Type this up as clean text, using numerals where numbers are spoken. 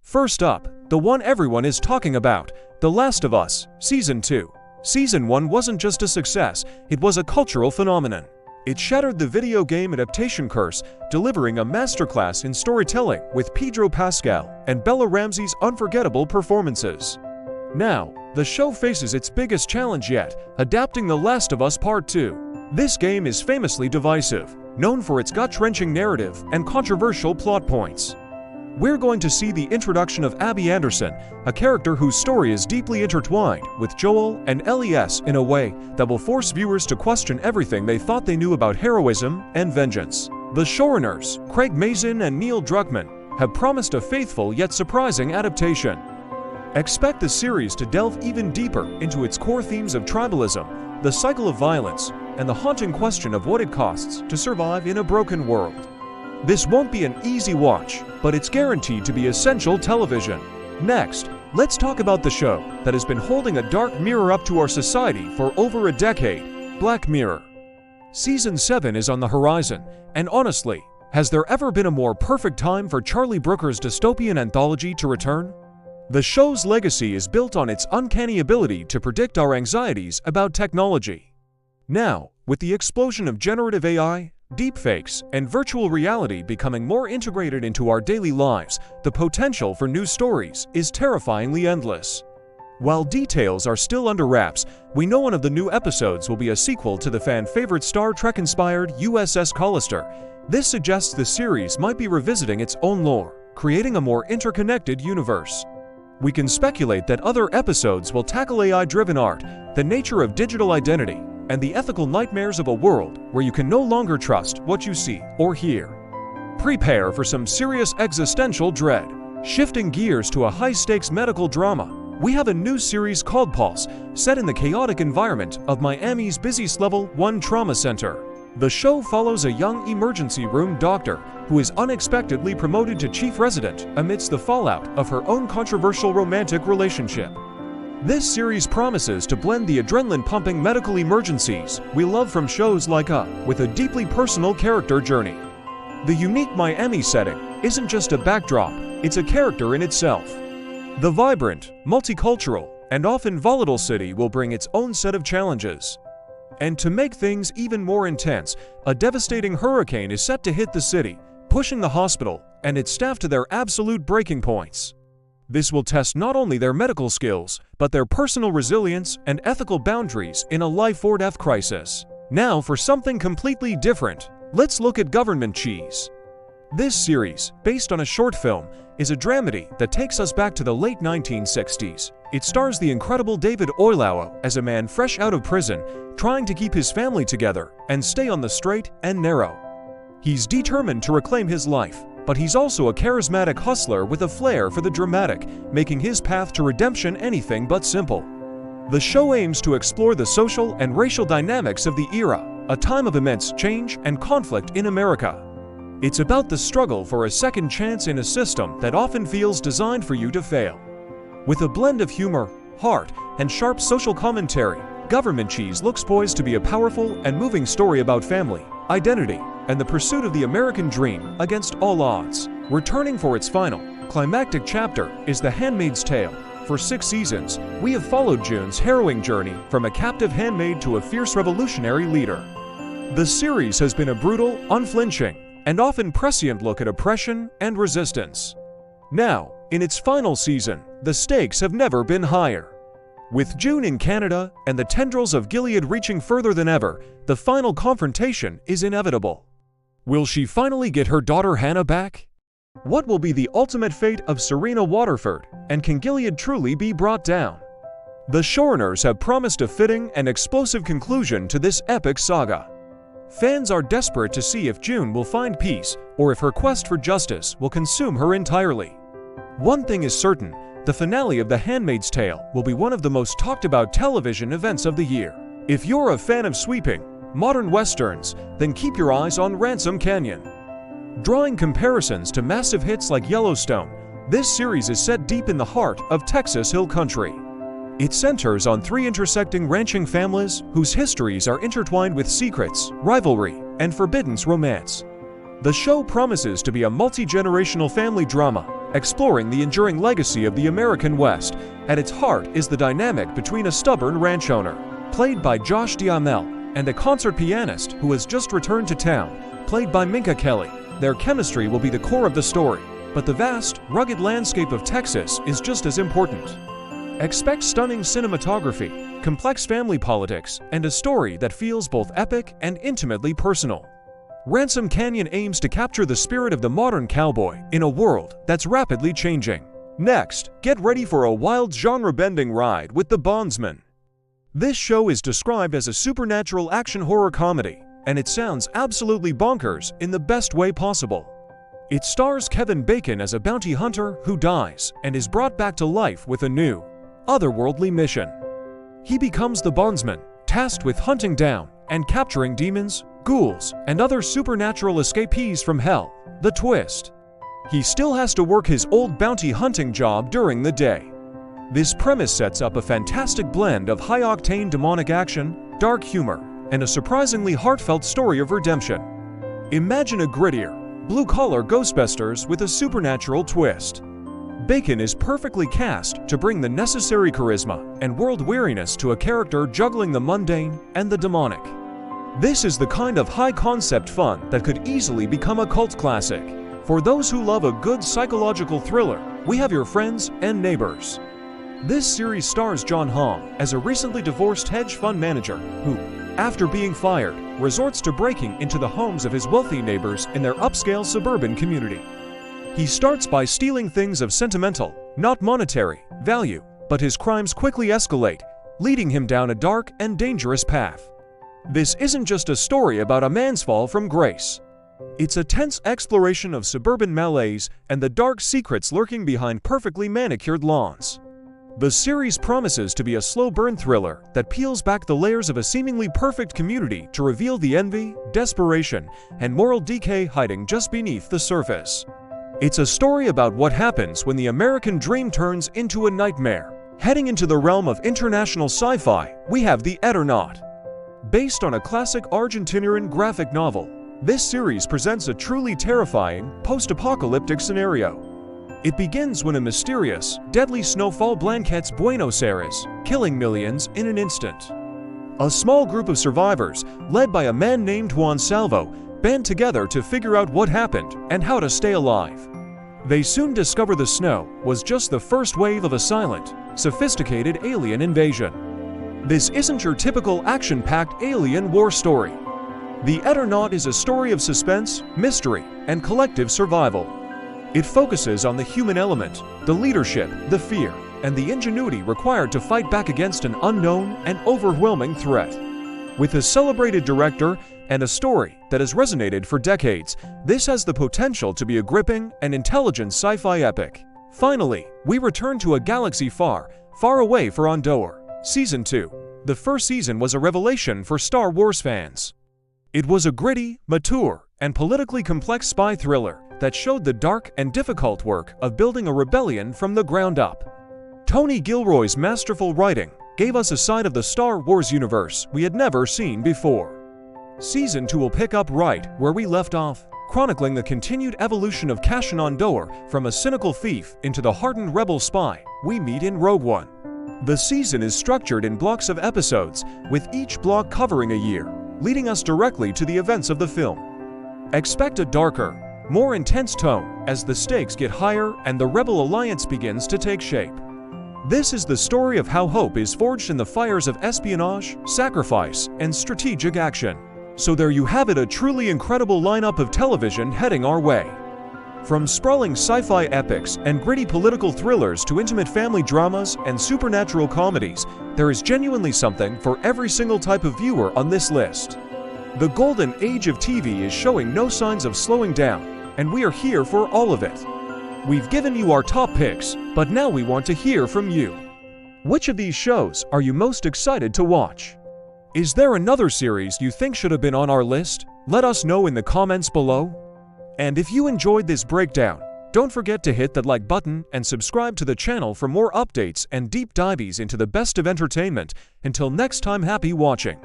First up, the one everyone is talking about, The Last of Us, Season 2. Season 1 wasn't just a success, it was a cultural phenomenon. It shattered the video game adaptation curse, delivering a masterclass in storytelling with Pedro Pascal and Bella Ramsey's unforgettable performances. Now, the show faces its biggest challenge yet, adapting The Last of Us Part 2. This game is famously divisive, known for its gut-wrenching narrative and controversial plot points. We're going to see the introduction of Abby Anderson, a character whose story is deeply intertwined with Joel and Ellie in a way that will force viewers to question everything they thought they knew about heroism and vengeance. The showrunners, Craig Mazin and Neil Druckmann, have promised a faithful yet surprising adaptation. Expect the series to delve even deeper into its core themes of tribalism, the cycle of violence, and the haunting question of what it costs to survive in a broken world. This won't be an easy watch, but it's guaranteed to be essential television. Next, let's talk about the show that has been holding a dark mirror up to our society for over a decade, Black Mirror. Season 7 is on the horizon, and honestly, has there ever been a more perfect time for Charlie Brooker's dystopian anthology to return? The show's legacy is built on its uncanny ability to predict our anxieties about technology. Now, with the explosion of generative AI, deepfakes, and virtual reality becoming more integrated into our daily lives, the potential for new stories is terrifyingly endless. While details are still under wraps, we know one of the new episodes will be a sequel to the fan-favorite Star Trek-inspired USS Callister. This suggests the series might be revisiting its own lore, creating a more interconnected universe. We can speculate that other episodes will tackle AI-driven art, the nature of digital identity, and the ethical nightmares of a world where you can no longer trust what you see or hear. Prepare for some serious existential dread. Shifting gears to a high-stakes medical drama, we have a new series called Pulse, set in the chaotic environment of Miami's busiest Level 1 trauma center. The show follows a young emergency room doctor who is unexpectedly promoted to chief resident amidst the fallout of her own controversial romantic relationship. This series promises to blend the adrenaline-pumping medical emergencies we love from shows like with a deeply personal character journey. The unique Miami setting isn't just a backdrop, it's a character in itself. The vibrant, multicultural, and often volatile city will bring its own set of challenges. And to make things even more intense, a devastating hurricane is set to hit the city, pushing the hospital and its staff to their absolute breaking points. This will test not only their medical skills, but their personal resilience and ethical boundaries in a life-or-death crisis. Now for something completely different, let's look at Government Cheese. This series, based on a short film, is a dramedy that takes us back to the late 1960s. It stars the incredible David Oyelowo as a man fresh out of prison, trying to keep his family together and stay on the straight and narrow. He's determined to reclaim his life, but he's also a charismatic hustler with a flair for the dramatic, making his path to redemption anything but simple. The show aims to explore the social and racial dynamics of the era, a time of immense change and conflict in America. It's about the struggle for a second chance in a system that often feels designed for you to fail. With a blend of humor, heart, and sharp social commentary, Government Cheese looks poised to be a powerful and moving story about family, identity, and the pursuit of the American dream against all odds. Returning for its final, climactic chapter is The Handmaid's Tale. For 6 seasons, we have followed June's harrowing journey from a captive handmaid to a fierce revolutionary leader. The series has been a brutal, unflinching, and often prescient look at oppression and resistance. Now, in its final season, the stakes have never been higher. With June in Canada and the tendrils of Gilead reaching further than ever, the final confrontation is inevitable. Will she finally get her daughter Hannah back? What will be the ultimate fate of Serena Waterford, and can Gilead truly be brought down? The showrunners have promised a fitting and explosive conclusion to this epic saga. Fans are desperate to see if June will find peace or if her quest for justice will consume her entirely. One thing is certain, the finale of The Handmaid's Tale will be one of the most talked about television events of the year. If you're a fan of sweeping, modern westerns, then keep your eyes on Ransom Canyon. Drawing comparisons to massive hits like Yellowstone, this series is set deep in the heart of Texas Hill Country. It centers on 3 intersecting ranching families whose histories are intertwined with secrets, rivalry, and forbidden romance. The show promises to be a multi-generational family drama, exploring the enduring legacy of the American West. At its heart is the dynamic between a stubborn ranch owner, played by Josh Duhamel, and a concert pianist who has just returned to town, played by Minka Kelly. Their chemistry will be the core of the story, but the vast, rugged landscape of Texas is just as important. Expect stunning cinematography, complex family politics, and a story that feels both epic and intimately personal. Ransom Canyon aims to capture the spirit of the modern cowboy in a world that's rapidly changing. Next, get ready for a wild genre-bending ride with The Bondsman. This show is described as a supernatural action horror comedy, and it sounds absolutely bonkers in the best way possible. It stars Kevin Bacon as a bounty hunter who dies and is brought back to life with a new, otherworldly mission. He becomes the bondsman, tasked with hunting down and capturing demons, ghouls, and other supernatural escapees from hell. The twist: he still has to work his old bounty hunting job during the day. This premise sets up a fantastic blend of high-octane demonic action, dark humor, and a surprisingly heartfelt story of redemption. Imagine a grittier, blue-collar Ghostbusters with a supernatural twist. Bacon is perfectly cast to bring the necessary charisma and world-weariness to a character juggling the mundane and the demonic. This is the kind of high-concept fun that could easily become a cult classic. For those who love a good psychological thriller, we have Your Friends and Neighbors. This series stars John Hamm as a recently divorced hedge fund manager who, after being fired, resorts to breaking into the homes of his wealthy neighbors in their upscale suburban community. He starts by stealing things of sentimental, not monetary, value, but his crimes quickly escalate, leading him down a dark and dangerous path. This isn't just a story about a man's fall from grace. It's a tense exploration of suburban malaise and the dark secrets lurking behind perfectly manicured lawns. The series promises to be a slow-burn thriller that peels back the layers of a seemingly perfect community to reveal the envy, desperation, and moral decay hiding just beneath the surface. It's a story about what happens when the American dream turns into a nightmare. Heading into the realm of international sci-fi, we have The Eternaut. Based on a classic Argentinian graphic novel, this series presents a truly terrifying, post-apocalyptic scenario. It begins when a mysterious, deadly snowfall blankets Buenos Aires, killing millions in an instant. A small group of survivors, led by a man named Juan Salvo, band together to figure out what happened and how to stay alive. They soon discover the snow was just the first wave of a silent, sophisticated alien invasion. This isn't your typical action-packed alien war story. The Eternaut is a story of suspense, mystery, and collective survival. It focuses on the human element, the leadership, the fear, and the ingenuity required to fight back against an unknown and overwhelming threat. With a celebrated director and a story that has resonated for decades, this has the potential to be a gripping and intelligent sci-fi epic. Finally, we return to a galaxy far, far away for Andor. Season 2. The first season was a revelation for Star Wars fans. It was a gritty, mature, and politically complex spy thriller that showed the dark and difficult work of building a rebellion from the ground up. Tony Gilroy's masterful writing gave us a side of the Star Wars universe we had never seen before. Season 2 will pick up right where we left off, chronicling the continued evolution of Cassian Andor from a cynical thief into the hardened rebel spy we meet in Rogue One. The season is structured in blocks of episodes, with each block covering a year, leading us directly to the events of the film. Expect a darker, more intense tone as the stakes get higher and the Rebel Alliance begins to take shape. This is the story of how hope is forged in the fires of espionage, sacrifice, and strategic action. So there you have it, a truly incredible lineup of television heading our way. From sprawling sci-fi epics and gritty political thrillers to intimate family dramas and supernatural comedies, there is genuinely something for every single type of viewer on this list. The golden age of TV is showing no signs of slowing down, and we are here for all of it. We've given you our top picks, but now we want to hear from you. Which of these shows are you most excited to watch? Is there another series you think should have been on our list? Let us know in the comments below. And if you enjoyed this breakdown, don't forget to hit that like button and subscribe to the channel for more updates and deep dives into the best of entertainment. Until next time, happy watching.